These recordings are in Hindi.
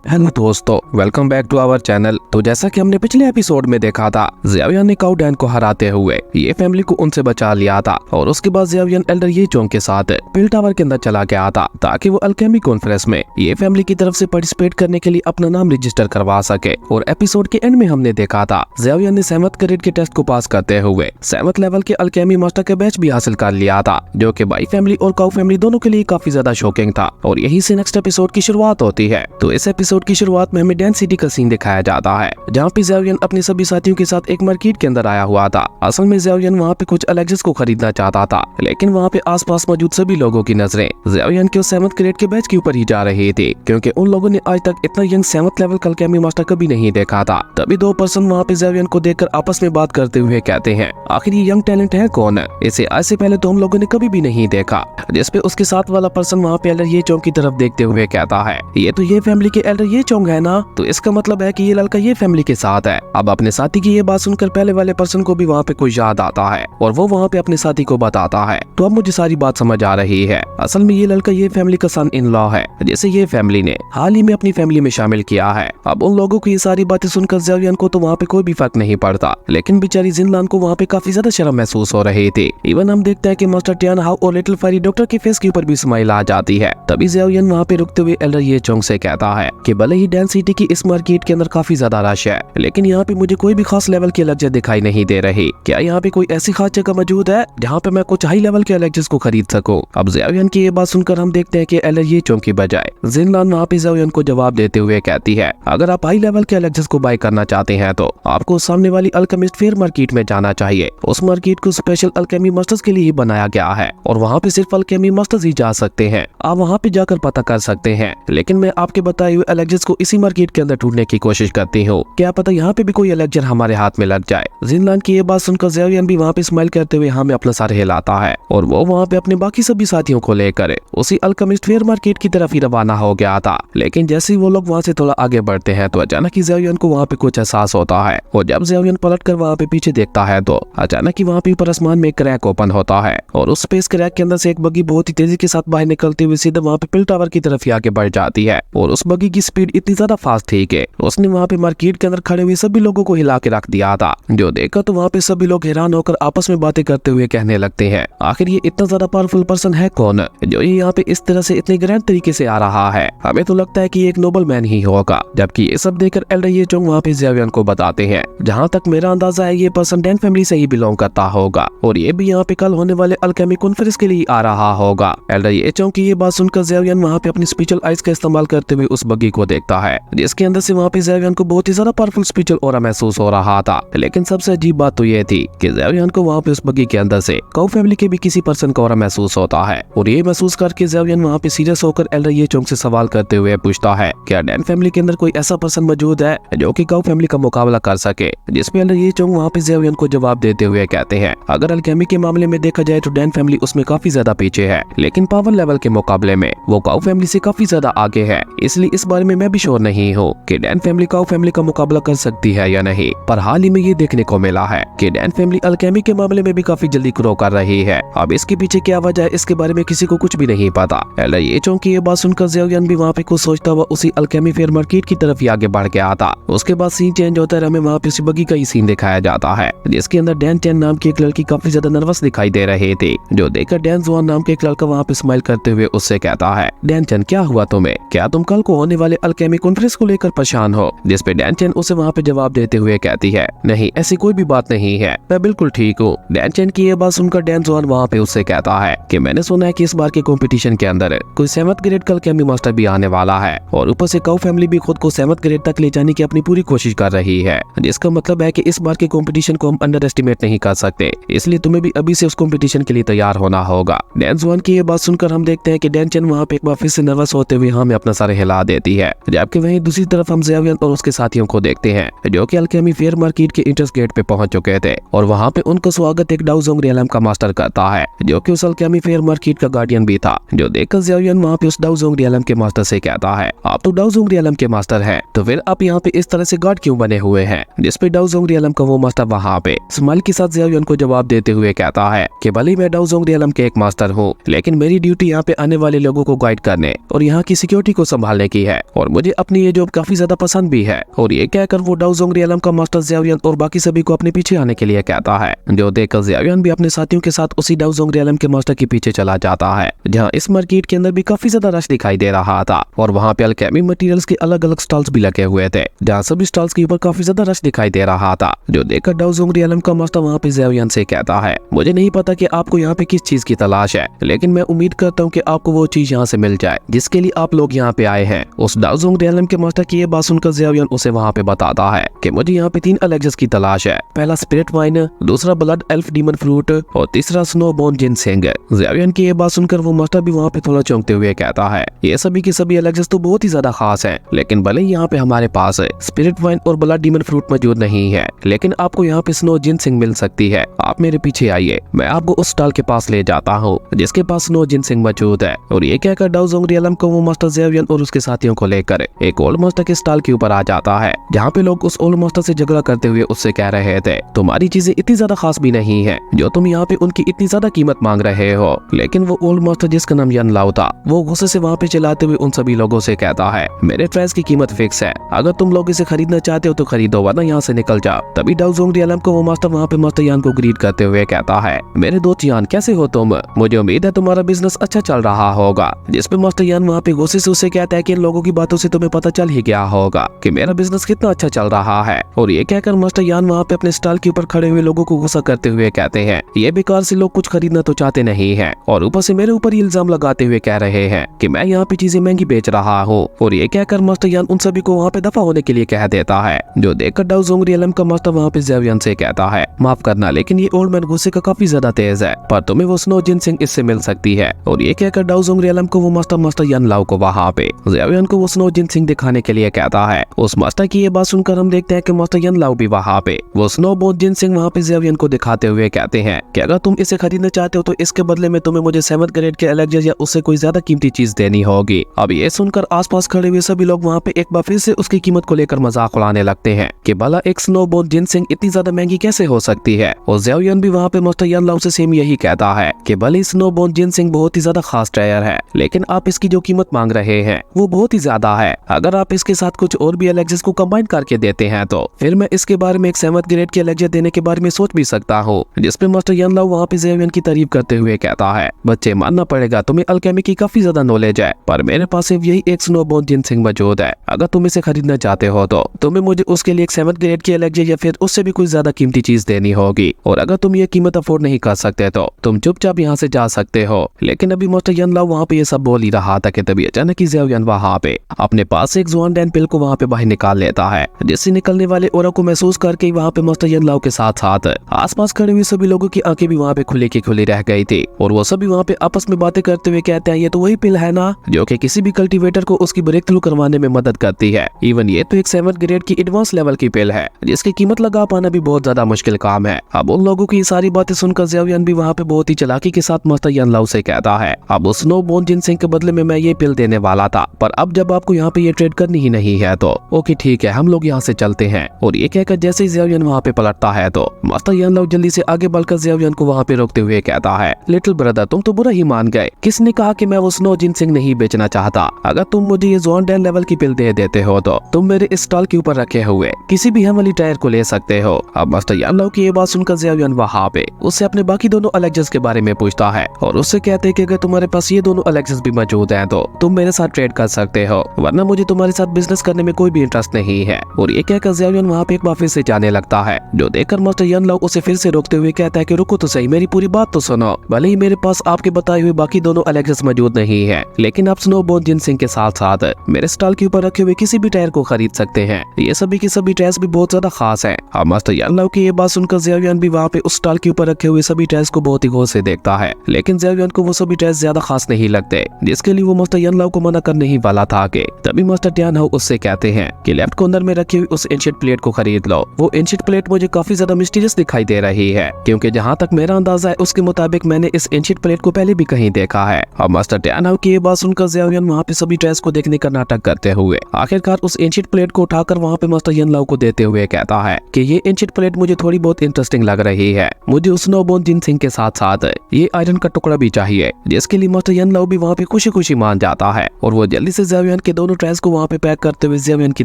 हेलो दोस्तों, welcome back to our channel. तो जैसा कि हमने पिछले एपिसोड में देखा था, ज़ियाओयान ने काओ डैन को हराते हुए ये फैमिली को उनसे बचा लिया था और उसके बाद ज़ियाओयान एल्डर ये चोंग के साथ पिल टावर के अंदर चला गया था ताकि वो अल्केमी कॉन्फ्रेंस में ये फैमिली की तरफ से पार्टिसिपेट करने के लिए अपना नाम रजिस्टर करवा सके। और एपिसोड के एंड में हमने देखा था ज़ियाओयान ने 7th ग्रेड के टेस्ट को पास करते हुए 7th लेवल के अल्केमी मास्टर के बैच भी हासिल कर लिया था, जो कि बाई फैमिली और काओ फैमिली दोनों के लिए काफी ज्यादा शॉकिंग था। और यही से नेक्स्ट एपिसोड की शुरुआत होती है। तो इस एपिसोड की शुरुआत में हमें डैन सिटी का सीन दिखाया जाता है, जहाँ पे ज़ियाओयान अपने सभी साथियों के साथ एक मार्केट के अंदर आया हुआ था। असल में ज़ियाओयान वहाँ पे कुछ एलेक्सेस को खरीदना चाहता था, लेकिन वहाँ पे आसपास मौजूद सभी लोगों की नजरें ज़ियाओयान के 7th ग्रेड के बैच के ऊपर ही जा रही थी, क्योंकि उन लोगों ने आज तक इतना यंग 7th लेवल का अल्केमी मास्टर कभी नहीं देखा था। तभी दो पर्सन वहाँ पे ज़ियाओयान को देखकर आपस में बात करते हुए कहते हैं, आखिर ये यंग टैलेंट है कौन? इसे आज से पहले तो हम लोगों ने कभी भी नहीं देखा। जिसपे उसके साथ वाला पर्सन वहाँ पे एल्डर ये चोंग की तरफ देखते हुए कहता है, ये तो ये फैमिली के एल्डर ये चोंग है ना, तो इसका मतलब है कि ये लड़का ये फैमिली के साथ है। अब अपने साथी की ये बात सुनकर पहले वाले पर्सन को भी वहाँ पे कुछ याद आता है और वो वहाँ पे अपने साथी को बताता है। तो अब मुझे सारी बात समझ आ रही है। असल में ये लड़का ये फैमिली का सन इन लॉ है, जिसे ये फैमिली ने हाल ही में अपनी फैमिली में शामिल किया है। अब उन लोगों की ये सारी बातें सुनकर ज़ियाओयान को तो वहाँ पे कोई भी फर्क नहीं पड़ता, लेकिन बेचारी जिनलान को वहाँ पे काफी ज्यादा शर्म महसूस हो रही थी। इवन हम देखते हैं कि मास्टर टियान हाउ और लिटिल फायरी डॉक्टर के फेस के ऊपर भी स्माइल आ जाती है। तभी ज़ियाओयान वहाँ पे रुकते हुए एल्डर ये चोंग से कहता है कि भले ही डैन सिटी की इस मार्केट के अंदर काफी ज्यादा रश है, लेकिन यहाँ पे मुझे कोई भी खास लेवल के एलेक्सेस दिखाई नहीं दे रही। क्या यहाँ पे कोई ऐसी खास जगह मौजूद है जहाँ पे मैं कुछ हाई लेवल के एलेक्सेस को खरीद सकूं? अब ज़ियाओयान की ये बात सुनकर हम देखते हैं कि एल्डर ये चोंग की बजाय जिनलान वहाँ पे ज़ियाओयान को जवाब देते हुए कहती है, अगर आप हाई लेवल के एलेक्सेस को बाय करना चाहते हैं तो आपको सामने वाली अल्केमिस्ट फेयर मार्केट में जाना चाहिए। उस मार्केट को स्पेशल अल्केमी मास्टर्स के लिए ही बनाया गया है और वहाँ पे सिर्फ अल्केमी मास्टर्स ही जा सकते हैं। आप वहाँ पे जाकर पता कर सकते हैं, लेकिन मैं आपके बताए हुए एलेक्सेस को इसी मार्केट के अंदर ढूंढने की कोशिश करती हूँ। क्या पता यहाँ पे भी कोई एलेक्सर हमारे हाथ में लग जाए। जिनलान की ये बात सुनकर ज़ियाओयान भी वहाँ पे स्माइल करते हुए हमें अपना सर हिलाता है और वो वहाँ पे अपने बाकी सभी साथियों को लेकर उसी अल्केमिस्ट फेयर मार्केट की तरफ ही रवाना हो गया था। लेकिन जैसे ही वो लोग वहाँ से थोड़ा आगे बढ़ते हैं तो अचानक ही ज़ियाओयान को वहाँ पे कुछ एहसास होता है और जब ज़ियाओयान पलट कर वहाँ पे पीछे देखता है तो अचानक ही वहाँ पे ऊपर आसमान में एक क्रैक ओपन होता है और उस स्पेस क्रैक के अंदर से एक बग्गी बहुत ही तेजी के साथ बाहर निकलते हुए सीधा वहाँ पे पिल टावर की तरफ ही आगे बढ़ जाती है। और उस बग्गी की स्पीड इतनी ज्यादा फास्ट थी कि उसने वहाँ पे मार्केट के अंदर खड़े हुए सभी लोगों को हिला के रख दिया था। जो देखकर तो वहाँ पे सभी लोग हैरान होकर आपस में बातें करते हुए कहने लगते हैं, आखिर ये इतना ज्यादा पावरफुल पर्सन है कौन जो ये यहाँ पे इस तरह से इतने ग्रैंड तरीके से आ रहा है? हमें तो लगता है कि ये एक नोबल मैन ही होगा। जबकि ये सब देखकर एल्डर ये चोंग वहाँ पे ज़ियाओयान को बताते हैं, जहाँ तक मेरा अंदाजा है ये पर्सन डैन फैमिली से ही बिलोंग करता होगा और ये भी यहाँ पे कल होने वाले अल्केमी कॉन्फ्रेंस के लिए आ रहा होगा। एल्डर ये चोंग की ये बात सुनकर ज़ियाओयान वहाँ पे अपनी स्पिरिचुअल आइज का इस्तेमाल करते हुए उस बग्गी को देखता है, जिसके अंदर से वहाँ पे ज़ियाओयान को बहुत ही ज्यादा पावरफुल स्पिरिचुअल ऑरा महसूस हो रहा था। लेकिन सबसे अजीब बात तो ये थी कि ज़ियाओयान को वहाँ पे उस बग्गी के अंदर से काओ फैमिली के भी किसी पर्सन का ऑरा महसूस होता है। और ये महसूस करके ज़ियाओयान वहाँ पे सीरियस होकर एल्डर ये चोंग से सवाल करते हुए पूछता है, क्या डैन फैमिली के अंदर कोई ऐसा पर्सन मौजूद है जो कि काओ फैमिली का मुकाबला कर सके? जिसपे एल्डर ये चोंग वहाँ पे ज़ियाओयान को जवाब देते हुए कहते हैं, अगर अल्केमी के मामले में देखा जाए तो डैन फैमिली उसमें काफी ज्यादा पीछे है, लेकिन पावर लेवल के मुकाबले में वो काओ फैमिली से काफी ज्यादा आगे है। इसलिए इस बारे में मैं भी श्योर नहीं हूँ कि डैन फैमिली काओ फैमिली का मुकाबला कर सकती है या नहीं। पर हाल ही में ये देखने को मिला है कि डैन फैमिली अल्केमी के मामले में भी काफी जल्दी ग्रो कर रही है। अब इसके पीछे क्या वजह है इसके बारे में किसी को कुछ भी नहीं पता। एल्डर ये चोंग की ये बात सुनकर ज़ियाओयान भी वहाँ पे कुछ सोचता हुआ उसी अल्केमी फेयर मार्केट की तरफ ही आगे बढ़ गया था। उसके बाद सीन चेंज होता है, हमें वहाँ पे उसी बग्गी का ही सीन दिखाया जाता है, जिसके अंदर डैन चैन नाम की एक लड़की काफी ज्यादा नर्वस दिखाई दे रही थी। जो देखकर डैन जुआन नाम के एक लड़का वहाँ पे स्माइल करते हुए उससे कहता है, डैन चैन क्या हुआ तुम्हें? क्या तुम कल को होने वाले अल्केमी कॉन्फ्रेंस को लेकर परेशान हो? जिसपे डैन चैन उसे वहाँ पे जवाब देते हुए कहती है, नहीं ऐसी कोई भी बात नहीं है, मैं बिल्कुल ठीक हूँ। डैन चैन की ये बात सुनकर डैन जुआन वहाँ पे उससे कहता है कि मैंने सुना है कि इस बार के कंपटीशन के अंदर कोई 7th ग्रेड का अल्केमी मास्टर भी आने वाला है और ऊपर से काओ फैमिली भी खुद को 7th ग्रेड तक ले जाने की अपनी पूरी कोशिश कर रही है, जिसका मतलब है कि इस बार के कंपटीशन को हम अंडर एस्टिमेट नहीं कर सकते। इसलिए तुम्हें भी अभी से उस कंपटीशन के लिए तैयार होना होगा। डैन जुआन की ये बात सुनकर हम देखते हैं कि डैन चैन वहाँ पे एक बार फिर से नर्वस होते हुए हमें अपना सर हिला देती है। जबकि वहीं दूसरी तरफ हम ज़ियाओयान और उसके साथियों को देखते हैं जो कि अल्केमी फेयर मार्केट के इंट्रेंस गेट पे पहुंच चुके थे और वहाँ पे उनका स्वागत एक डाउजोंग रियलम का मास्टर करता है, जो कि उस अल्केमी फेयर मार्केट का गार्डियन भी था। जो देखकर ज़ियाओयान वहाँ पे उस डाउजोंग रियलम के मास्टर से कहता है, आप तो डाउजोंग रियलम के मास्टर हैं, तो फिर आप यहाँ पे इस तरह से गार्ड क्यों बने हुए हैं? जिसपे डाउजोंग रियलम का वो मास्टर वहाँ पे स्माइल के साथ ज़ियाओयान को जवाब देते हुए कहता है कि भले मैं डाउजोंग रियलम के एक मास्टर हूँ, लेकिन मेरी ड्यूटी यहाँ पे आने वाले लोगों को गाइड करने और यहाँ की सिक्योरिटी को संभालने की है और मुझे अपनी ये जॉब काफी ज्यादा पसंद भी है। और ये कहकर वो डाउ जोंगरियलम का मास्टर ज़ियाओयान और बाकी सभी को अपने पीछे आने के लिए कहता है, जो देखकर ज़ियाओयान भी अपने साथियों के साथ उसी डाउ जोंगरियलम के मास्टर के पीछे चला जाता है, जहाँ इस मार्केट के अंदर भी काफी ज्यादा रश दिखाई दे रहा था। और वहाँ पे अल्केमी मटेरियल्स के अलग अलग स्टॉल्स भी लगे हुए थे, जहाँ सभी स्टॉल्स के ऊपर काफी ज्यादा रश दिखाई दे रहा था। जो देखकर डाउ जोंगरियलम का मास्टर वहाँ पे ज़ियाओयान से कहता है, मुझे नहीं पता कि आपको यहाँ पे किस चीज की तलाश है, लेकिन मैं उम्मीद करता हूँ कि आपको वो चीज यहाँ से मिल जाए जिसके लिए आप लोग यहाँ पे आए हैं। उस डाउ जोंगरियलम के मास्टर की ये बात सुनकर ज़ियाओयान उसे वहाँ पे बताता है कि मुझे यहाँ पे 3 एलेक्सिस की तलाश है, पहला स्पिरिट वाइन, दूसरा ब्लड एल्फ डीमन फ्रूट और तीसरा स्नोबोर्न जिनसेंग। ज़ियाओयान की ये बात सुनकर वो मास्टर भी वहाँ पे थोड़ा चौंकते हुए कहता है, ये सभी के सभी एलेक्सिस तो बहुत ही ज्यादा खास है, लेकिन भले ही यहाँ पे हमारे पास स्पिरिट वाइन और ब्लड डीमन फ्रूट मौजूद नहीं है, लेकिन आपको यहाँ पे स्नो जिनसेंग मिल सकती है। आप मेरे पीछे आइए, मैं आपको उस स्टॉल के पास ले जाता हूँ जिसके पास स्नो जिनसेंग मौजूद है। और ये कहकर डाउ जोंगरियलम को वो मास्टर ज़ियाओयान और उसके साथियों को लेकर एक ओल्ड मास्टर के स्टॉल के ऊपर आ जाता है, जहाँ पे लोग उस ओल्ड मास्टर से झगड़ा करते हुए उससे कह रहे थे, तुम्हारी चीजें इतनी ज्यादा खास भी नहीं है जो तुम यहाँ पे उनकी इतनी ज्यादा कीमत मांग रहे हो। लेकिन वो ओल्ड मास्टर जिसका नाम यन लाओ था, वो गुस्से से वहाँ पे चलाते हुए उन सभी लोगों से कहता है, मेरे प्राइस की कीमत फिक्स है, अगर तुम लोग इसे खरीदना चाहते हो तो खरीदो, वरना यहाँ से निकल जाओ। तभी डाउ जोंगरियलम को वो मास्टर वहाँ पे मास्टर यान को ग्रीट करते हुए कहता है, मेरे दोस्त यान कैसे हो तुम, मुझे उम्मीद है तुम्हारा बिजनेस अच्छा चल रहा होगा। जिसपे मास्टर यान वहाँ पे गुस्से से उसे कहता है कि इन लोगों की बातों से तुम्हें पता चल ही गया होगा कि मेरा बिजनेस कितना अच्छा चल रहा है। और ये कहकर मास्टर यान वहाँ पे अपने स्टॉल के ऊपर खड़े हुए लोगों को गुस्सा करते हुए कहते हैं, ये बेकार से लोग कुछ खरीदना तो चाहते नहीं हैं और ऊपर से मेरे ऊपर इल्जाम लगाते हुए कह रहे हैं कि मैं यहाँ पे चीजें महंगी बेच रहा हूँ। और ये कहकर मास्टर यान उन सभी को वहाँ पे दफा होने के लिए कह देता है। जो देखकर डाउ जोंगरियलम का मास्टर वहाँ पे ज़ियाओयान से कहता है, माफ करना लेकिन ये ओल्ड मैन गुस्से का काफी ज्यादा तेज है, पर तुम्हें वो स्नो जिनसेंग इससे मिल सकती है। और ये कहकर डाउ जोंगरियलम को वो मास्टर यान लाओ को वहाँ पे ज़ियाओयान को वो स्नो जिनसेंग दिखाने के लिए कहता है। उस मास्टर की ये बात सुनकर हम देखते हैं कि मास्टर यान लाओ भी वहाँ पे वो स्नोबोर्न जिनसेंग वहाँ पे ज़ियाओयान को दिखाते हुए कहते हैं कि अगर तुम इसे खरीदना चाहते हो तो इसके बदले में तुम्हें मुझे 7th ग्रेड के एलेक्सिस या उससे कोई ज्यादा कीमती चीज देनी होगी। अब ये सुनकर आसपास खड़े हुए सभी लोग वहाँ पे एक बार फिर से उसकी कीमत को लेकर मजाक उड़ाने लगते हैं कि भला एक स्नोबोर्न जिनसेंग इतनी ज्यादा महंगी कैसे हो सकती है। और ज़ियाओयान भी वहाँ पे मास्टर यान लाओ से सेम यही कहता है कि भले स्नोबोर्न जिनसेंग बहुत ही ज्यादा खास ट्रायर है, लेकिन आप इसकी जो कीमत मांग रहे हैं वो बहुत ही ज्यादा है। अगर आप इसके साथ कुछ और भी एलेक्सिस को कंबाइन करके देते हैं तो फिर मैं इसके बारे में एक 7th ग्रेड के एलेक्सिस देने के बारे में सोच भी सकता हूँ। जिसपे मास्टर यान लाओ वहाँ पे ज़ियाओयान की तारीफ करते हुए कहता है, बच्चे मानना पड़ेगा तुम्हें अल्केमी की काफी ज्यादा नॉलेज है, पर मेरे पास सिर्फ यही एक स्नोबोर्न जिनसेंग मौजूद है। अगर तुम इसे खरीदना चाहते हो तो तुम्हें मुझे उसके लिए एक 7th ग्रेड की एलेक्सिस या फिर उससे भी कुछ ज्यादा कीमती चीज देनी होगी। और अगर तुम ये कीमत अफोर्ड नहीं कर सकते तो तुम चुपचाप यहाँ से जा सकते हो। लेकिन अभी मास्टर यान लाओ वहाँ पे ये सब बोल ही रहा था कि तभी अचानक ही ज़ियाओयान वहाँ पे अपने पास से एक ज़ुआनडैन पिल को वहाँ पे बाहर निकाल लेता है, जिससे निकलने वाले ऑरा को महसूस करके वहाँ पे मास्टर यान लाओ के साथ साथ आसपास खड़े हुए सभी लोगों की आंखें भी वहाँ पे खुली की खुली रह गई थी। और वो सभी वहाँ पे आपस में बातें करते हुए कहते हैं, ये तो वही पिल है ना जो कि किसी भी कल्टीवेटर को उसकी ब्रेक थ्रू करवाने में मदद करती है। इवन ये तो एक 7th ग्रेड की एडवांस लेवल की पिल है जिसकी कीमत लगा पाना भी बहुत ज्यादा मुश्किल काम है। अब उन लोगों की सारी बातें सुनकर ज़ियाओयान भी वहाँ पे बहुत ही चालाकी के साथ मास्टर यान लाओ से कहता है, अब उस स्नोबोर्न जिनसेंग के बदले में मैं ये पिल देने वाला था, पर अब जब आपको यहाँ पे ये ट्रेड करनी ही नहीं है तो ओके ठीक है, हम लोग यहाँ से चलते हैं। और ये कहकर जैसे ही ज़ियाओयान वहाँ पे पलटता है तो मास्टर यान लाओ जल्दी से आगे बढ़कर ज़ियाओयान को वहाँ पे रोकते हुए कहता है, लिटिल ब्रदर तुम तो बुरा ही मान गए, किसने कहा कि मैं वो स्नो जिनसेंग नहीं बेचना चाहता। अगर तुम मुझे ये ज़ुआनडैन लेवल की पिल दे देते हो तो तुम मेरे इस स्टॉल के ऊपर रखे हुए किसी भी हम वाली टायर को ले सकते हो। अब मास्टर यान लाओ की ये बात सुनकर ज़ियाओयान वहाँ पे उससे अपने बाकी दोनों एलेक्सिस के बारे में पूछता है और उससे कहते हैं कि अगर तुम्हारे पास ये दोनों एलेक्सिस भी मौजूद हैं तो तुम मेरे साथ ट्रेड कर सकते हो, वरना मुझे तुम्हारे साथ बिजनेस करने में कोई भी इंटरेस्ट नहीं है। और ये कहकर ज़ियाओयान वहाँ पे एक बार फिर से जाने लगता है, जो देखकर मास्टर यान लाओ उसे फिर से रोकते हुए कहता है कि रुको तो सही, मेरी पूरी बात तो सुनो। भले ही मेरे पास आपके बताए हुए बाकी दोनों एलेक्सिस मौजूद नहीं है, लेकिन आप स्नोबोर्न जिनसेंग के साथ साथ मेरे स्टॉल के ऊपर रखे हुए किसी भी टायर को खरीद सकते हैं। ये सभी के सभी टायर्स भी बहुत ज्यादा खास है। अब मास्टर यान लाओ की ये बात सुनकर ज़ियाओयान भी वहाँ पे उस स्टॉल के ऊपर रखे हुए सभी टायर्स को बहुत ही गौर से देखता है, लेकिन ज़ियाओयान को वो सभी टायर्स ज्यादा खास नहीं लगते, जिसके लिए वो मास्टर यान लाओ को मना करने ही वाला था कि तभी मास्टर ट्यान हाउ उससे कहते हैं कि लेफ्ट कॉर्नर में रखी हुई उस एंशिएंट प्लेट को खरीद लो। वो एंशिएंट प्लेट मुझे काफी ज्यादा मिस्टीरियस दिखाई दे रही है, क्योंकि जहाँ तक मेरा अंदाजा है उसके मुताबिक मैंने इस एंशिएंट प्लेट को पहले भी कहीं देखा है। अब मास्टर ट्यान हाउ की ये बात सुनकर ज़ियाओयान वहाँ पे सभी टायर्स को देखने का नाटक करते हुए आखिरकार उस एंशिएंट प्लेट को उठाकर वहाँ पे मास्टर यान लाओ को देते हुए कहता है कि ये एंशिएंट प्लेट मुझे थोड़ी बहुत इंटरेस्टिंग लग रही है, मुझे उस स्नोबोर्न जिनसेंग के साथ साथ ये आयरन का टुकड़ा भी चाहिए, जिसके लिए मास्टर यान लाओ भी वहाँ पे खुशी खुशी मान जाता है। और वो जल्दी से ज़ियाओयान के दोनों ट्रेस को वहाँ पे पैक करते हुए ज़ियावियन की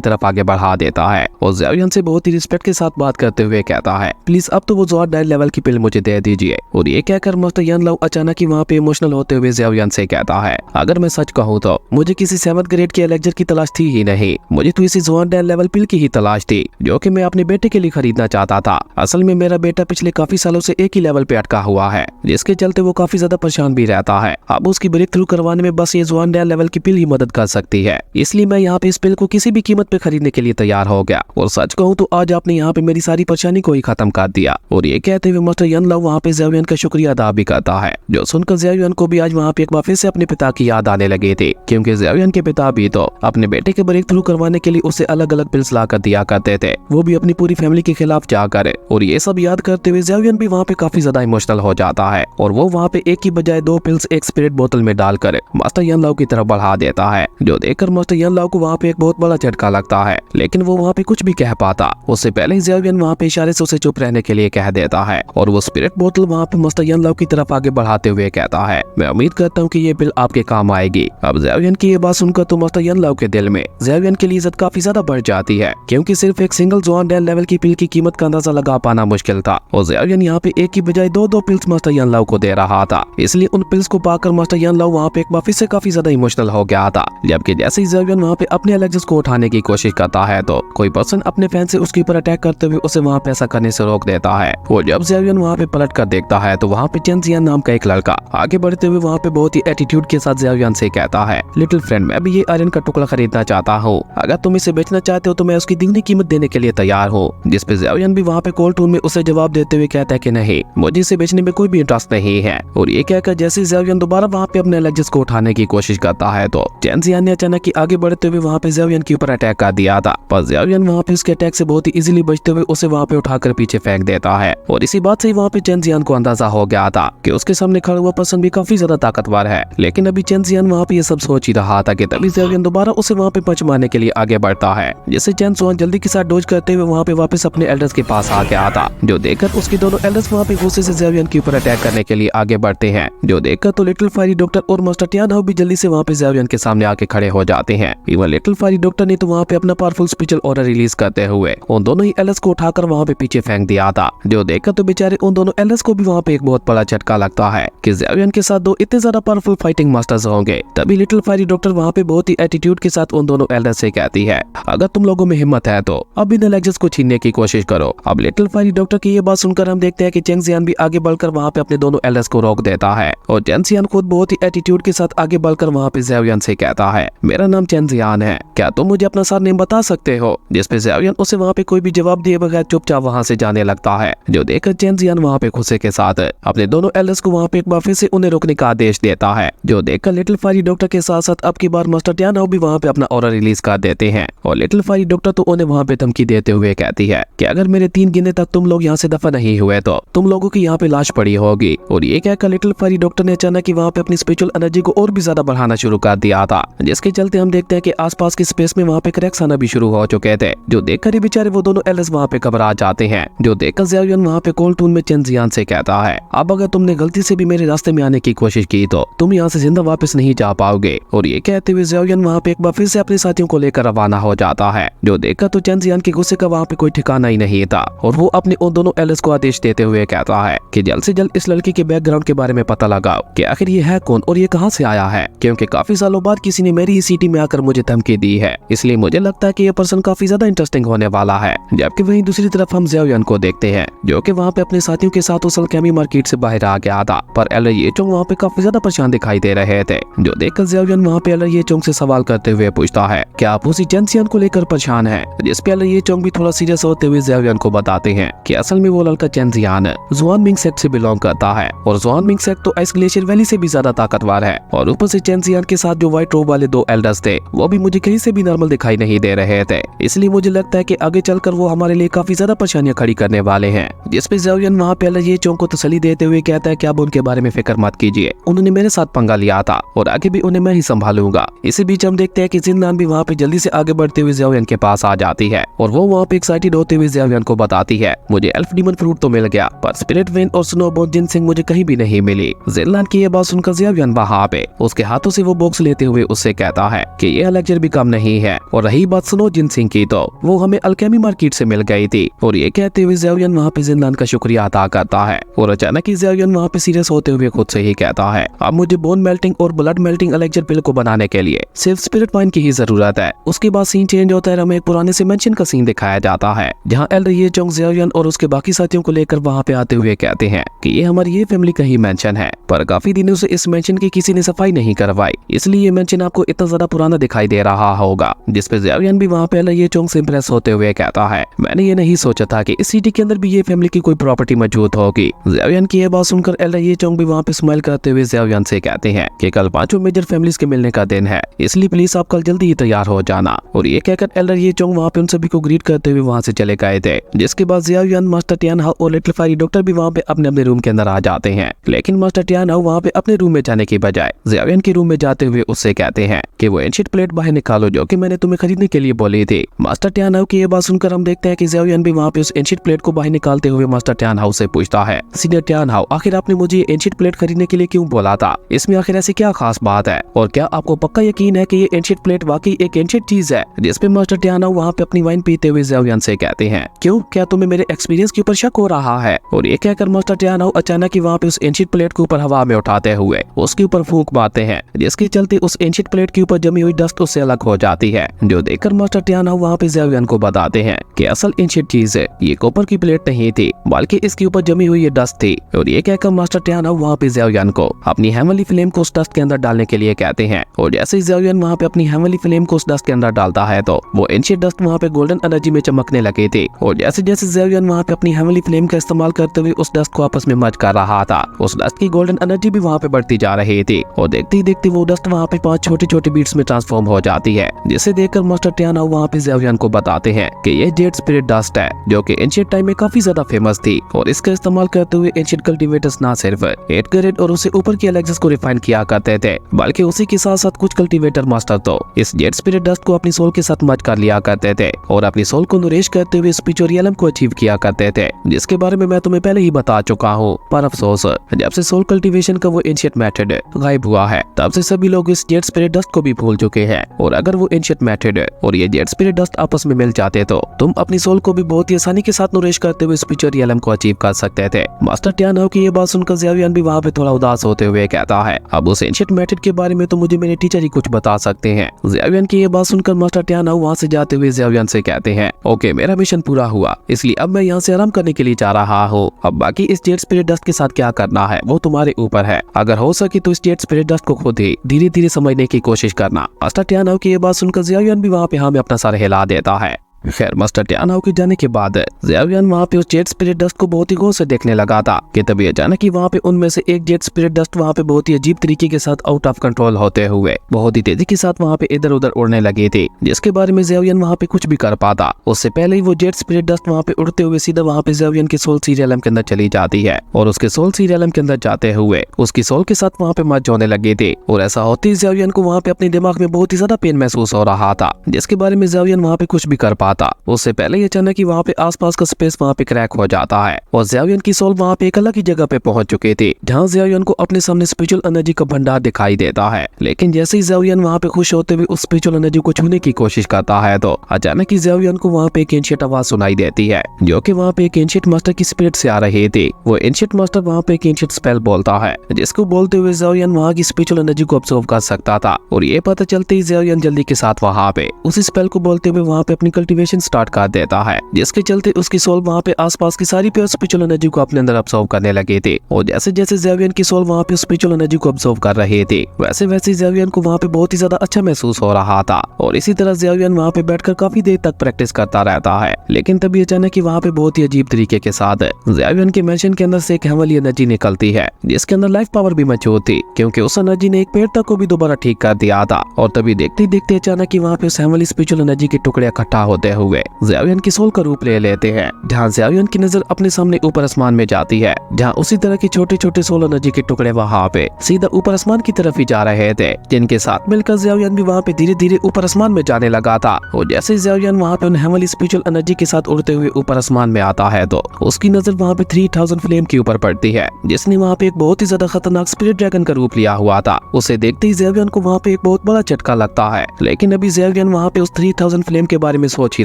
तरफ आगे बढ़ा देता है और ज़ियावियन से बहुत ही रिस्पेक्ट के साथ बात करते हुए कहता है, प्लीज अब तो वो ज़ोआन डायल लेवल की पिल मुझे दे दीजिए। और ये कहकर मास्टर यान लाओ अचानक ही वहाँ पे इमोशनल होते हुए ज़ियावियन से कहता है, अगर मैं सच कहूँ तो मुझे किसी 7th ग्रेड के एलेक्जर की तलाश थी ही नहीं, मुझे तो इसी ज़ोआन डायल लेवल पिल की ही तलाश थी जो कि मैं अपने बेटे के लिए खरीदना चाहता था। असल में मेरा बेटा पिछले काफी सालों से एक ही लेवल पे अटका हुआ है, जिसके चलते वो काफी ज्यादा परेशान भी रहता है। अब उसकी ब्रेक थ्रू करवाने में बस ये ज़ोआन डायल लेवल की पिल ही मदद कर सकती है, इसलिए मैं यहाँ पे इस पिल को किसी भी कीमत पे खरीदने के लिए तैयार हो गया। और सच कहूँ तो आज आपने यहाँ पे मेरी सारी परेशानी को ही खत्म कर दिया। और ये कहते हुए मास्टर यान लाओ वहाँ पे ज़ियावियन का शुक्रिया अदा भी करता है, जो सुनकर ज़ियावियन को भी आज वहाँ पे एक बार फिर से अपने पिता की याद आने लगी थी, क्योंकि ज़ियावियन के पिता भी तो अपने बेटे के ब्रेक थ्रू करवाने के लिए उसे अलग अलग पिल्स ला कर दिया करते थे, वो भी अपनी पूरी फैमिली के खिलाफ जाकर। और ये सब याद करते हुए ज़ियावियन भी वहाँ पे काफी ज्यादा इमोशनल हो जाता है और वो वहाँ पे एक की बजाय 2 पिल्स एक स्पिरिट बोतल में डालकर मास्टर यान लाओ की तरफ बढ़ा देता है, जो देखकर मास्टर यान लाओ को वहाँ पे एक बहुत बड़ा झटका लगता है, लेकिन वो वहाँ पे कुछ भी कह पाता उससे पहले ज़ियावियन वहाँ पे इशारे से उसे चुप रहने के लिए कह देता है और वो स्पिरिट बोतल वहाँ पे मास्टर यान लाओ की तरफ आगे बढ़ाते हुए कहता है, मैं उम्मीद करता हूँ कि ये पिल आपके काम आएगी। अब ज़ियावियन की ये बात सुनकर तो मास्टर यान लाओ के दिल में ज़ियावियन की इज्जत काफी ज्यादा बढ़ जाती है, क्योंकि सिर्फ एक सिंगल ज़ोआन डायल लेवल की पिल की कीमत का अंदाजा लगा पाना मुश्किल था और ज़ियावियन यहाँ पे एक की बजाय 2 पिल्स मास्टर यान लाओ को दे रहा था। इसलिए उन पिल्स को पाकर मास्टर यान लाओ वहाँ पे एक बार फिर से काफी ज्यादा इमोशनल हो गया था। जबकि जैसे ही ज़ियावियन वहाँ पे अपने एलेक्सिस को उठाने की कोशिश करता है तो कोई पर्सन अपने फैन से उसके ऊपर अटैक करते हुए उसे वहाँ पे ऐसा करने से रोक देता है। और जब ज़ियावियन वहाँ पे पलट कर देखता है तो वहाँ पे चेन जियान नाम का एक लड़का आगे बढ़ते हुए वहाँ पे बहुत ही एटीट्यूड के साथ ज़ियावियन से कहता है, लिटिल फ्रेंड मैं भी ये आयरन का टुकड़ा खरीदना चाहता हूँ, अगर तुम इसे बेचना चाहते हो तो मैं उसकी दुगनी कीमत देने के लिए तैयार हूँ। जिस पे ज़ियावियन भी वहाँ पे कोल्ड टोन में उसे जवाब देते हुए कहता है कि नहीं, मुझे इसे बेचने में कोई भी इंटरेस्ट नहीं है। और ये कहकर जैसे ज़ियावियन दोबारा वहाँ पे अपने एलेक्सिस को उठाने की कोशिश करता है तो चेन जियान ने अचानक ही आगे बढ़ते हुए वहाँ पे ज़ियावियन के ऊपर अटैक कर दिया था, पर ज़ियावियन वहाँ पे उसके अटैक से बहुत ही इजीली बचते हुए उसे वहाँ पे उठाकर पीछे फेंक देता है। और इसी बात से वहाँ पे चेन जियान को अंदाजा हो गया था कि उसके सामने खड़ा हुआ पर्सन भी काफी ज्यादा ताकतवर है। लेकिन अभी चेन जियान वहाँ पे ये सब सोच ही रहा था कि तभी ज़ियावियन दोबारा उसे वहाँ पे पंच मारने के लिए आगे बढ़ता है, जिससे चेन सुआन जल्दी के साथ डोज करते हुए वहाँ पे वापस अपने एल्डर्स के पास आ गया था, जो देखकर उसके दोनों एल्डर्स वहाँ पे गुस्से से ज़ियावियन के ऊपर अटैक करने के लिए आगे बढ़ते हैं। जो देखकर तो लिटिल फायरी डॉक्टर और मास्टर टियानहाउ भी जल्दी से वहाँ पे ज़ियावियन के सामने आके खड़े हो जाते हैं। इवन लिटिल फायरी डॉक्टर ने तो वहाँ पे अपना पावरफुल स्पेशल ऑर्डर रिलीज करते हुए उन दोनों ही एल्डर्स को उठाकर वहाँ पे पीछे फेंक दिया था, जो देखकर तो बेचारे उन दोनों एल्डर्स को भी वहाँ पे एक बहुत बड़ा झटका लगता है कि ज़ियावियन के साथ 2 इतने ज्यादा पावरफुल फाइटिंग मास्टर्स होंगे। तभी लिटिल फायरी डॉक्टर वहाँ पे बहुत ही एटीट्यूड के साथ उन दोनों एल्डर्स से कहती है, अगर तुम लोगों में हिम्मत है तो अब इन एलेक्सिस को छीनने की कोशिश करो। अब लिटिल फायरी डॉक्टर की ये बात सुनकर हम देखते हैं कि चेंग जियान भी आगे बढ़कर वहाँ पे अपने दोनों एल्डर्स को रोक देता है और चेन जियान खुद बहुत ही एटीट्यूड के साथ आगे बढ़कर वहाँ पे ज़ियावियन से कहता है, मेरा नाम चेन जियान है, क्या तुम मुझे अपना सार नेम बता सकते हो? जिस पे ज़ियावियन उसे वहाँ पे कोई भी जवाब दिए बगैर चुपचाप वहाँ से जाने लगता है, जो देखकर चेन जियान वहाँ पे गुस्से के साथ अपने दोनों एल्डर्स को वहाँ पे एक बार फिर से उन्हें रोकने का आदेश देता है, जो देखकर लिटिल फायरी डॉक्टर के साथ साथ अब की बार मास्टर टियानहाउ भी वहाँ पे अपना ऑर्डर रिलीज कर देते हैं। और लिटिल फायरी डॉक्टर तो उन्हें वहाँ पे धमकी देते हुए कहती है कि अगर मेरे 3 गिनने तक तुम लोग यहाँ से दफा नहीं हुए तो तुम लोगों की यहाँ पे लाश पड़ी होगी। और ये कहकर लिटिल फायरी डॉक्टर ने अचानक ही वहाँ पे अपनी स्पिरिचुअल एनर्जी को और भी ज्यादा बढ़ाना शुरू कर दिया था, जिसके चलते हम देखते हैं कि आसपास की स्पेस में वहाँ पे क्रैक्स आना भी शुरू हो चुके थे, जो देखकर ही बेचारे वो दोनों एल्डर्स वहाँ पे घबरा जाते हैं। जो देखकर ज़ियावियन वहाँ पे कोल्ड टून में चेन जियान से कहता है, अब अगर तुमने गलती से भी मेरे रास्ते में आने की कोशिश की तो तुम यहाँ से जिंदा वापस नहीं जा पाओगे। और ये कहते हुए ज़ियावियन वहाँ पे एक बार फिर से अपने साथियों को लेकर रवाना हो जाता है, जो देखकर तो चेन जियान के गुस्से का वहाँ पे कोई ठिकाना ही नहीं था और वो अपने उन दोनों एल्डर्स को आदेश देते हुए कहता है कि जल्द से जल्द इस लड़की के बैकग्राउंड के बारे में पता लगाओ कि आखिर ये है कौन और ये कहाँ से आया है, क्योंकि काफी सालों बाद किसी ने मेरी ही सिटी में आकर मुझे धमकी दी है, इसलिए मुझे लगता है कि ये पर्सन काफी ज्यादा इंटरेस्टिंग होने वाला है। जबकि वहीं दूसरी तरफ हम ज़ियावियन को देखते हैं, जो कि वहाँ पे अपने साथियों के साथ उस अल्केमी मार्केट से बाहर आ गया था, पर एल्डर येचोंग वहाँ पे काफी ज्यादा परेशान दिखाई दे रहे थे, जो देखकर ज़ियावियन वहाँ पे एल्डर येचोंग से सवाल करते हुए पूछता है क्या आप उसी चेन जियान को लेकर परेशान है। जिस पे एल्डर येचोंग भी थोड़ा सीरियस होते हुए ज़ियावियन को बताते हैं कि असल में वो लड़का चेन जियान ज़ुआनमिंग सेक्ट से बिलोंग करता है और ज़ुआनमिंग सेक्ट तो आइस ग्लेशियर वैली से भी ज्यादा ताकतवर है, और ऊपर से चेन जियान के साथ जो व्हाइट रोब वाले 2 एल्डर्स थे वो भी मुझे कहीं से भी नॉर्मल दिखाई नहीं दे रहे थे, इसलिए मुझे लगता है कि आगे चलकर वो हमारे लिए काफी ज्यादा परेशानियां खड़ी करने वाले हैं। जिस पे ज़ियावियन वहाँ पे एल्डर येचोंग को तसल्ली देते हुए कहता है कि आप उनके बारे में फिक्र मत कीजिए, उन्होंने मेरे साथ पंगा लिया था और आगे भी उन्हें मैं ही संभालूंगा। इसी बीच हम देखते हैं कि जिन्नान भी वहाँ पे जल्दी से आगे बढ़ते हुए ज़ियावियन के पास आ जाती है और वो वहाँ पे एक्साइटेड होते हुए ज़ियावियन को बताती है मुझे एल्फ डीमन फ्रूट तो मिल गया, पर स्पिरिट वेन और स्नोबोन जिनसिंग मुझे कहीं भी नहीं मिली। जिन्नान की ये बात सुनकर ज़ियावियन वहाँ पे उसके हाथों से वो बॉक्स लेते हुए उससे कहता है कि ये एलेक्जर भी कम नहीं है। और रही बात स्नो जिनसिंग की, तो वो हमें अल्केमी मार्केट से मिल गई थी। और ये कहते हुए ज़ेवियन वहाँ पे जिंदान का शुक्रिया अदा करता है और अचानक ही ज़ेवियन वहाँ पे सीरियस होते हुए खुद से ही कहता है, अब मुझे बोन मेल्टिंग और ब्लड मेल्टिंग एलेक्जर पिल को बनाने के लिए सिर्फ स्पिरिट वाइन की ही जरूरत है। उसके बाद सीन चेंज होता है, हमें एक पुराने से मेंशन का सीन दिखाया जाता है जहाँ एल्डर ये जोंग ज़ेवियन और उसके बाकी साथियों को लेकर वहाँ पे आते हुए कहते हैं कि ये हमारी ये फैमिली का ही मेंशन है, पर काफी दिनों से इस मेंशन की किसी ने सफाई नहीं करवाई, इसलिए ये मेंशन आपको इतना ज्यादा पुराना दिखाई दे रहा होगा। जिसपे ज़ेवियन भी वहाँ पे एल्डर ये जोंग से इंप्रेस होते हुए कहता है, मैंने ये नहीं सोचा था कि इस सिटी के अंदर भी ये फैमिली की कोई प्रॉपर्टी मौजूद होगी। ज़ेवियन की ये बात सुनकर एल्डर ये जोंग भी वहाँ पे स्माइल करते हुए ज़ेवियन से कहते हैं कि कल 5 मेजर फैमिलीज के मिलने का दिन है, इसलिए प्लीज आप कल जल्दी ही तैयार हो जाना। और ये कहकर एल्डर ये जोंग वहाँ पे उन सभी को ग्रीट करते हुए वहाँ से चले गए थे। जिसके बाद ज़ेवियन, मास्टर टियान हाउ और लिटिल फेरी डॉक्टर भी वहाँ पे अपने अपने रूम के अंदर आ जाते हैं। लेकिन मास्टर टियान हाउ वहाँ पे अपने रूम में जाने की बजाय ज़ेवियन के रूम में जाते हुए उससे कहते हैं कि वो एंशिएंट प्लेट बाहर निकालो जो कि मैंने तुम्हें खरीदने के लिए बोली थी। मास्टर टियान हाउ की ये बात सुनकर हम देखते हैं कि ज़ेवियन भी वहाँ पे उस एंशिएंट प्लेट को बाहर निकालते हुए मास्टर टियान हाउ से पूछता है, सीनियर टियान हाउ, आखिर आपने मुझे ये एंशिएंट प्लेट खरीदने के लिए क्यों बोला था? इसमें आखिर ऐसी क्या खास बात है? और क्या आपको पक्का यकीन है कि ये एंशिएंट प्लेट वाकई एक एंशिएंट चीज है? जिसपे मास्टर टियान हाउ वहाँ पे अपनी वाइन पीते हुए ज़ेवियन से कहते हैं, क्यों, क्या तुम्हें मेरे एक्सपीरियंस के ऊपर शक हो रहा है? और ये कहकर मास्टर टियान हाउ अचानक ही वहाँ पे उस एंशिएंट प्लेट के ऊपर हवा में उठाते हुए उसके ऊपर फूंक मारते हैं, जिसके चलते उस एंशिएंट प्लेट के ऊपर जमी हुई डस्ट उससे अलग हो जाती है। जो देखकर मास्टर टियान हाउ वहाँ पे ज़ेवियन को बताते हैं कि असल एंशिएंट चीज ये कॉपर की प्लेट नहीं थी, बल्कि इसके ऊपर जमी हुई ये डस्ट थी। और ये कहकर मास्टर टियान हाउ वहाँ पे ज़ेवियन को अपनी हेवनली फ्लेम को उस डस्ट के अंदर डालने के लिए कहते हैं। और जैसे ही ज़ेवियन वहाँ पे अपनी हेवनली फ्लेम को उस डस्ट के अंदर डालता है तो वो एंशिएंट डस्ट वहाँ पे गोल्डन एनर्जी में चमकने लगी थी। और जैसे जैसे ज़ेवियन वहाँ पे अपनी हेवनली फ्लेम का इस्तेमाल करते हुए उस डस्ट को आपस में मर्ज कर रहा था, उस डस्ट की गोल्डन एनर्जी भी वहाँ पे बढ़ती जा रही थी। और देखते ही देखते वो डस्ट वहाँ पे 5 छोटे छोटे बीट्स में ट्रांसफॉर्म हो जाती है, जिसे देखकर मास्टर टियान हाउ वहाँ पे ज़ेवियन को बताते हैं कि ये जेड स्पिरिट डस्ट है जो कि एंशिएंट टाइम में काफी ज्यादा फेमस थी। और इसका इस्तेमाल करते हुए एंशिएंट कल्टीवेटर्स ना सिर्फ 8 कैरेट और उससे ऊपर की एलेक्सिस को रिफाइन किया करते थे, बल्कि उसी के साथ साथ कुछ कल्टीवेटर मास्टर तो इस जेड स्पिरिट डस्ट को अपनी सोल के साथ मर्ज कर लिया करते थे और अपनी सोल को नरिश करते हुए स्पिरिचुअल रियलम को अचीव किया करते थे, जिसके बारे में मैं तुम्हें पहले ही बता चुका हूँ। पर अफसोस, जब से सोल कल्टीवेशन का वो एंशिएंट मेथड गायब हुआ है, तब से सभी लोग इस जेड स्पिरिट डस्ट को भी भूल चुके हैं। और अगर वो एंशिएंट मेथड और ये जेड स्पिरिट डस्ट आपस में मिल जाते तो तुम अपनी सोल को भी बहुत ही आसानी के साथ नरिश करते हुए स्पिरिचुअल रियलम को अचीव कर सकते थे। मास्टर टियान हाउ की ये बात सुनकर ज़ेवियन भी वहाँ पे थोड़ा उदास होते हुए कहता है, अब उस एंशिएंट मेथड के बारे में तो मुझे मेरे टीचर ही कुछ बता सकते हैं। ज़ेवियन की ये बात सुनकर मास्टर टियान हाउ वहाँ से जाते हुए ज़ेवियन से कहते हैं, ओके, मेरा मिशन पूरा हुआ, इसलिए अब मैं यहाँ से आराम करने के लिए जा रहा हूँ। अब बाकी इस जेड स्पिरिट डस्ट के साथ क्या करना है वो तुम्हारे ऊपर है। अगर हो सके तो इस जेड स्पिरिट डस्ट को खुद ही धीरे धीरे समझने की कोशिश करना। मास्टर टियान हाउ की ये बात सुनकर ज़ेवियन भी वहाँ पे हाँ में अपना सर हिला देता है। खैर, मास्टर टियान हाउ के जाने के बाद ज़ेवियन वहाँ पे उस जेड स्पिरिट डस्ट को बहुत ही गौर से देखने लगा था कि तभी अचानक ही वहाँ पे उनमें से एक जेड स्पिरिट डस्ट वहाँ पे बहुत ही अजीब तरीके के साथ आउट ऑफ कंट्रोल होते हुए बहुत ही तेजी के साथ वहाँ पे इधर उधर उड़ने लगी थी, जिसके बारे में ज़ेवियन वहाँ पे कुछ भी कर पाता उससे पहले ही वो जेड स्पिरिट डस्ट वहाँ पे उड़ते हुए सीधा वहाँ पे ज़ेवियन की सोल सीरियलम के अंदर चली जाती है और उसके सोल सीरियलम के अंदर जाते हुए उसकी सोल के साथ वहाँ पे मर्ज होने लगी थी। और ऐसा होते ही ज़ेवियन को वहाँ पे अपने दिमाग में बहुत ही ज्यादा पेन महसूस हो रहा था, जिसके बारे में ज़ेवियन वहाँ पे कुछ भी कर पाता उससे पहले ही अचानक ही वहाँ पे आसपास का स्पेस वहाँ पे क्रैक हो जाता है और ज़ेवियन की सोल वहाँ पे एक अलग ही जगह पे पहुंच चुकी थी, जहाँ ज़ेवियन को अपने सामने स्पिरिचुअल एनर्जी का भंडार दिखाई देता है। लेकिन जैसे ही ज़ेवियन वहाँ पे खुश होते हुए उस स्पिरिचुअल एनर्जी को छूने की कोशिश करता है तो अचानक ही ज़ेवियन को वहाँ पे एक एंशिएंट आवाज सुनाई देती है, जो कि वहाँ पे एक एंशिएंट मास्टर की स्पिरिट से आ रही थी। वो एंशिएंट मास्टर वहाँ पे एक एंशिएंट स्पेल बोलता है, जिसको बोलते हुए ज़ेवियन वहाँ की स्पिरिचुअल एनर्जी को ऑब्जर्व कर सकता था। और ये पता चलते ही ज़ेवियन जल्दी के साथ वहाँ पे उस स्पेल को बोलते हुए वहाँ पे अपनी कल्टीवेशन स्टार्ट कर देता है, जिसके चलते उसकी सोल वहाँ पे आसपास की सारी प्योर स्पिरिचुअल एनर्जी को अपने अंदर ऑब्जर्व करने लगे थे। और जैसे जैसे ज़ेवियन की सोल वहाँ पे स्पिरिचुअल एनर्जी को ऑब्जर्व कर रहे थे, वैसे वैसे ज़ेवियन को वहाँ पे बहुत ही ज्यादा अच्छा महसूस हो रहा था। और इसी तरह ज़ेवियन वहाँ पे बैठकर काफी देर तक प्रैक्टिस करता रहता है। लेकिन तभी अचानक ही वहाँ पे बहुत ही अजीब तरीके के साथ ज़ेवियन के मेंशन के अंदर से एक हेवनली एनर्जी निकलती है, जिसके अंदर लाइफ पावर भी मौजूद थी, क्योंकि उस एनर्जी ने एक पेड़ तक को भी दोबारा ठीक कर दिया था। और तभी देखते देखते अचानक ही वहाँ पे उस हेवनली स्पिरिचुअल एनर्जी के टुकड़े इकट्ठा होते हुए ज़ियावियन की सोल का रूप ले लेते हैं, जहाँ ज़ियावियन की नजर अपने सामने ऊपर आसमान में जाती है, जहाँ उसी तरह के छोटे छोटे सोल एनर्जी के टुकड़े वहाँ पे सीधा ऊपर आसमान की तरफ ही जा रहे थे, जिनके साथ मिलकर ज़ियावियन भी वहाँ पे धीरे धीरे ऊपर आसमान में जाने लगा था। और जैसे ज़ियावियन वहाँ पे उन हेवनली स्पिरिचुअल एनर्जी के साथ उड़ते हुए ऊपर आसमान में आता है तो उसकी नजर वहाँ पे 3000 फ्लेम के ऊपर पड़ती है, जिसने वहाँ पे एक बहुत ही ज्यादा खतरनाक स्पिरिट ड्रैगन का रूप लिया हुआ था। उसे देखते ही ज़ियावियन को वहाँ पे एक बहुत बड़ा झटका लगता है, लेकिन अभी ज़ियावियन वहाँ पे उस 3000 फ्लेम के बारे में सोच ही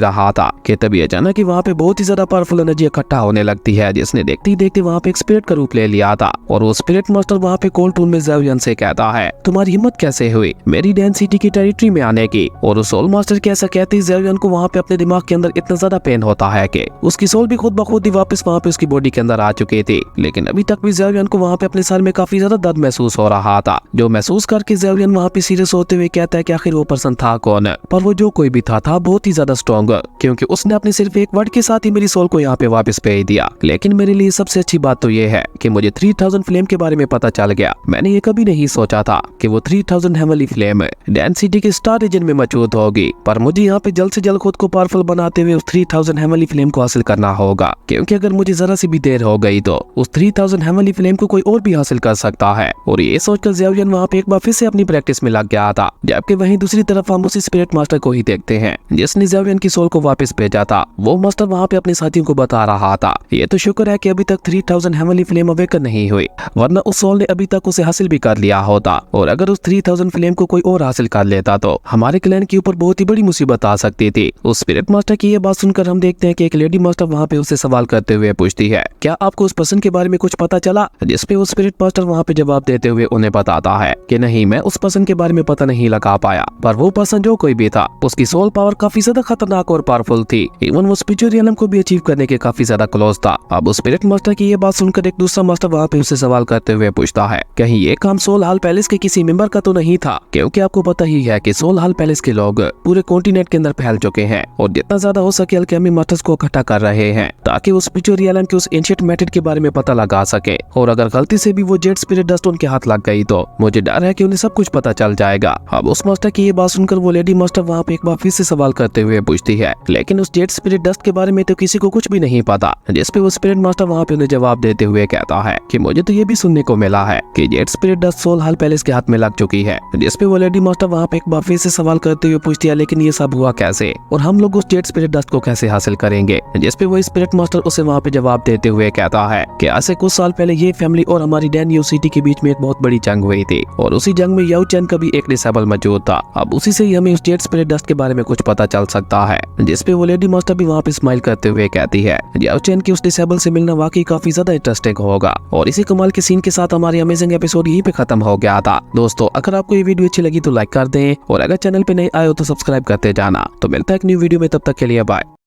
रहा था कि तभी अचानक ही वहाँ पे बहुत ही ज्यादा पावरफुल एनर्जी इकट्ठा होने लगती है, जिसने देखते ही देखते वहाँ पे एक स्पिरिट का रूप ले लिया था। और वो स्पिरिट मास्टर वहाँ पे कोल्ड टून में ज़ियावियन से कहता है, तुम्हारी हिम्मत कैसे हुई मेरी डैन सिटी की टेरिटरी में आने की। और उस सोल मास्टर के ऐसा कहते ही ज़ियावियन को वहाँ पे अपने दिमाग के अंदर इतना ज्यादा पेन होता है कि उसकी सोल भी खुद ब खुद ही वापस वहाँ पे उसकी बॉडी के अंदर आ चुकी थी। लेकिन अभी तक भी ज़ियावियन को वहाँ पे अपने सर में काफी ज्यादा दर्द महसूस हो रहा था, जो महसूस करके ज़ियावियन वहाँ पे सीरियस होते हुए कहता है कि आखिर वो पर्सन था कौन। पर वो जो कोई भी था बहुत ही ज्यादा स्ट्रॉन्ग, क्योंकि उसने अपने सिर्फ एक वर्ड के साथ ही मेरी सोल को यहाँ पे वापस भेज दिया। लेकिन मेरे लिए सबसे अच्छी बात तो ये है कि मुझे 3000 फ्लेम के बारे में पता चल गया। मैंने ये कभी नहीं सोचा था कि वो 3000 हेवनली फ्लेम डैन सिटी के स्टार रीजन में मौजूद होगी, पर मुझे यहाँ पे जल्द से जल्द खुद को पावरफुल बनाते हुए उस 3000 हेवनली फ्लेम को हासिल करना होगा, क्योंकि अगर मुझे जरा सी भी देर हो गई तो उस 3000 हेवनली फ्लेम को कोई और भी हासिल कर सकता है। और ये सोचकर ज़ियावियन वहाँ पे एक बार फिर से अपनी प्रैक्टिस में लग गया था, जबकि वहीं दूसरी तरफ हम उसी स्पिरिट मास्टर को ही देखते हैं जिसने ज़ियावियन की सोल को वापस भेजा था। वो मास्टर वहाँ पे अपने साथियों को बता रहा था, ये तो शुक्र है कि अभी तक 3000 हेवनली फ्लेम अवेकन नहीं हुई, वरना उस सोल ने अभी तक उसे हासिल भी कर लिया होता। और अगर उस 3000 फ्लेम को कोई और हासिल कर लेता तो हमारे क्लैन के ऊपर बहुत ही बड़ी मुसीबत आ सकती थी। उस स्पिरिट मास्टर की ये बात सुनकर हम देखते हैं कि एक लेडी मास्टर वहाँ पे उसे सवाल करते हुए पूछती है, क्या आपको उस पर्सन के बारे में कुछ पता चला? जिसपे उस स्पिरिट मास्टर वहाँ पे जवाब देते हुए उन्हें बताता है कि नहीं, मैं उस पर्सन के बारे में पता नहीं लगा पाया, पर वो पर्सन जो कोई भी था उसकी सोल पावर काफी ज्यादा खतरनाक और पावरफुल थी। इवन वो स्पिरिचुअल रियलम को भी अचीव करने के काफी ज्यादा क्लोज था। अब उस स्पिरिट मास्टर की ये बात सुनकर एक दूसरा मास्टर वहाँ पे उसे सवाल करते हुए पूछता है, कहीं ये काम सोल हाल पैलेस के किसी मेंबर का तो नहीं था? क्योंकि आपको पता ही है कि सोल हाल पैलेस के लोग पूरे कॉन्टिनेंट के अंदर फैल चुके हैं और जितना ज्यादा हो सके अल्केमी मास्टर्स को इकट्ठा कर रहे हैं ताकि वो स्पिरिचुअल रियलम के उस एंशिएंट मेथड के बारे में पता लगा सके। और अगर गलती से भी वो जेड स्पिरिट डस्ट उनके हाथ लग गई तो मुझे डर है कि उन्हें सब कुछ पता चल जाएगा। अब उस मास्टर की ये बात सुनकर वो लेडी मास्टर वहाँ पे एक बार फिर से सवाल करते हुए पूछती है, लेकिन उस जेड स्पिरिट डस्ट के बारे में तो किसी को कुछ भी नहीं पता। जिसपे वो स्पिरिट मास्टर वहाँ पे उन्हें जवाब देते हुए कहता है कि मुझे तो ये भी सुनने को मिला है कि जेड स्पिरिट डस्ट सोल हाल पैलेस के हाथ में लग चुकी है। जिसपे वो लेडी मास्टर वहाँ पे एक बार फिर से सवाल करते हुए पूछती है, लेकिन ये सब हुआ कैसे और हम लोग उस जेड स्पिरिट डस्ट को कैसे हासिल करेंगे? जिसपे वो स्पिरिट मास्टर उसे वहाँ पे जवाब देते हुए कहता है कि आज से कुछ साल पहले ये फैमिली और हमारी डैन यू सिटी के बीच में एक बहुत बड़ी जंग हुई थी और उसी जंग में याओ चैन का भी एक डिसेबल मौजूद था। अब उसी से ही हमें उस जेड स्पिरिट डस्ट के बारे में कुछ पता चल सकता है। जिसपे वो लेडी मास्टर भी वहाँ पे स्माइल करते हुए कहती है, याओ चैन की उस डिसेबल से मिलना वाकई काफी ज्यादा इंटरेस्टिंग होगा। और इसी कमाल के सीन के साथ हमारी अमेजिंग एपिसोड यहीं पे खत्म हो गया था। दोस्तों, अगर आपको ये वीडियो अच्छी लगी तो लाइक कर दें और अगर चैनल पे नए आए हो तो सब्सक्राइब करते जाना। तो मिलता है एक न्यू वीडियो में, तब तक के लिए बाय।